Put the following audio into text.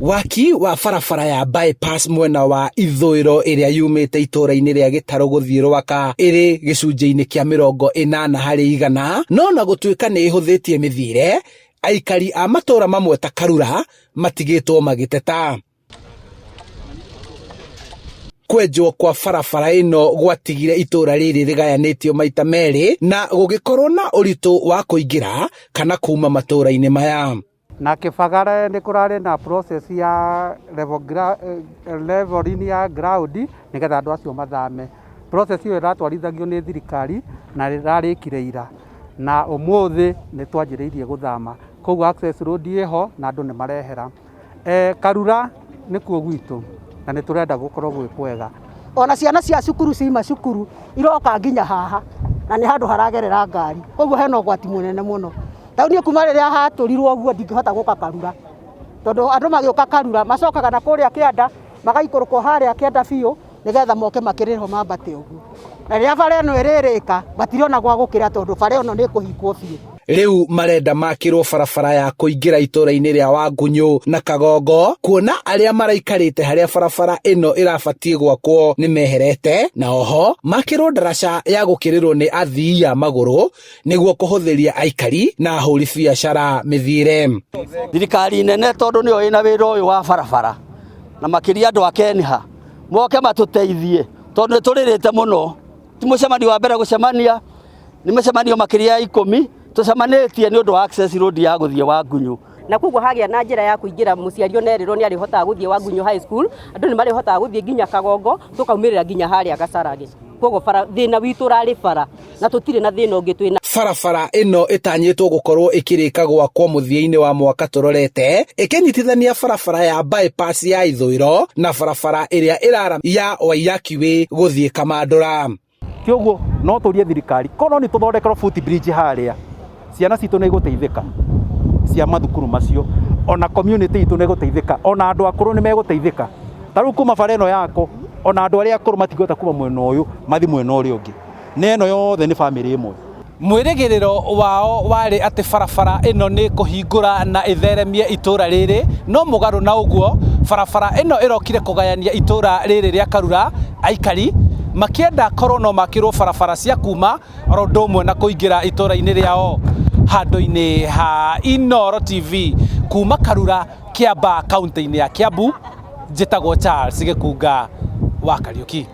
Waki wa barabara ya bypass mwena wa ithũĩro ĩrĩa yumĩte itũũra-inĩ rĩa Gĩtarũ gũthiĩ Rwaka ĩrĩ gĩcunjĩ-inĩ kĩa 80% no na gũtuĩka nĩ ĩhũthĩtie mĩthiĩre, aikari a matũũra mamwe ta Karura matigĩtwo magĩteta. Kwenjwo kwa barabara ĩno gwatigire itũũra rĩrĩ rĩgayanĩtio maita merĩ na gũgĩkorwo na ũritũ wa kũingĩra kana kuma matũũra-inĩ maya. Na Kĩbagara nĩ kũrarĩ na process ya leveling ya ground nĩgetha andũ acio mathame. Process ĩyo ĩratwarithagio nĩ thirikari na rĩrarĩkire ira, na ũmũthĩ nĩ twanjĩrĩirie gũthama, koguo access road ĩho na andũ nĩ marehera. Karura nĩ kuo gwitũ na nĩ tũrenda gũkorwo gwĩ kwega. Ona ciana cia cukuru cima cukuru iroka nginya haha na nĩ handũ haragerera ngari, koguo hena ũgwati mũnene mũno. Tauni kuma rĩrĩa hatũrirwo ũguo ndingĩhota gũka Karura, tondũ andũ magĩũka Karura macokaga na kũrĩa Kĩanda magaikũrũkwo harĩa Kĩanda biũ nĩgetha moke makĩrĩho mambate ũguo, na rĩrĩa bara ĩno ĩrĩrĩka matirona gwa gũkĩra tondũ bara ĩno nĩ kũhingwo biũ. Rĩu marenda makĩrwo barabara ya kũingĩra itũũra-inĩ rĩa Wangunyũ na Kagongo, kuona arĩa maraikarĩte harĩa barabara ĩno ĩrabatiĩ gwakwo nĩ meherete, na oho makĩrwo ndaraca ya gũkĩrĩrwo nĩ athii a magũrũ nĩguo kũhũthĩria aikari na ahũri biacara mĩthiĩre. Thirikari nene tondũ nĩyo ĩna wĩra ũyũ wa barabara na makĩria andũ a Kenha moke matũteithie tondũ nĩ tũrĩrĩte mũno, ti mũcemanio wa mbere gũcemania, nĩ mũcemanio makĩria 10 tũcemanĩtie nĩ ũndũ wa access road ya gũthiĩ Wangunyũ. Na koguo hagĩa na njĩra ya kũingĩra mũciari onerĩrwo nĩ arĩhotaga gũthiĩ Wangunyũ High School, andũ nĩ marĩhotaga gũthiĩ nginya Kagongo, tũkaumĩrĩra nginya harĩa Gacharage. Koguo thĩna witũ ũrarĩ bara na tũtirĩ na thĩna ũngĩ twĩna. Barabara ĩno ĩtanyĩtwo gũkorwo ĩkĩrĩka gwakwo mũthia-inĩ wa mwaka tũrorete, ĩkĩnyitithania barabara ya bypass ya ithũĩro na barabara ĩrĩa ĩrara ya Waiyaki Way gũthiĩ Kamandũra. Kĩoguo no tũrie thirikari korwo nĩ tũthondekerwo footbridge harĩa, ciana citũ nĩ igũteithĩka cia mathukuru macio, ona community itũ nĩ igũteithĩka, ona andũ akũrũ nĩ megũteithĩka. Ta rĩu kuma bara ĩno yako ona andũ arĩa akũrũ matigũhota kuma mwena ũyũ mathi mwena ũrĩa ũngĩ, na ĩno yothe nĩ family ĩmwe. Mwĩrĩgĩrĩro wao warĩ atĩ barabara ĩno nĩ kũhingũra na ĩtheremie itũũra rĩrĩ, no mũgarũ na ũguo barabara ĩno ĩrokire kũgayania itũũra rĩrĩ rĩa Karura, aikari makĩenda korwo no makĩrwo barabara cia kuma oro ũndũ ũmwe na kũingĩra itũũra-inĩ rĩao. Handũ-inĩ ha Inooro TV kuma Karura, Kiambaa, kaunti-inĩ ya Kiambu, njĩtagwo Charles Gĩkunga wa Kariũki.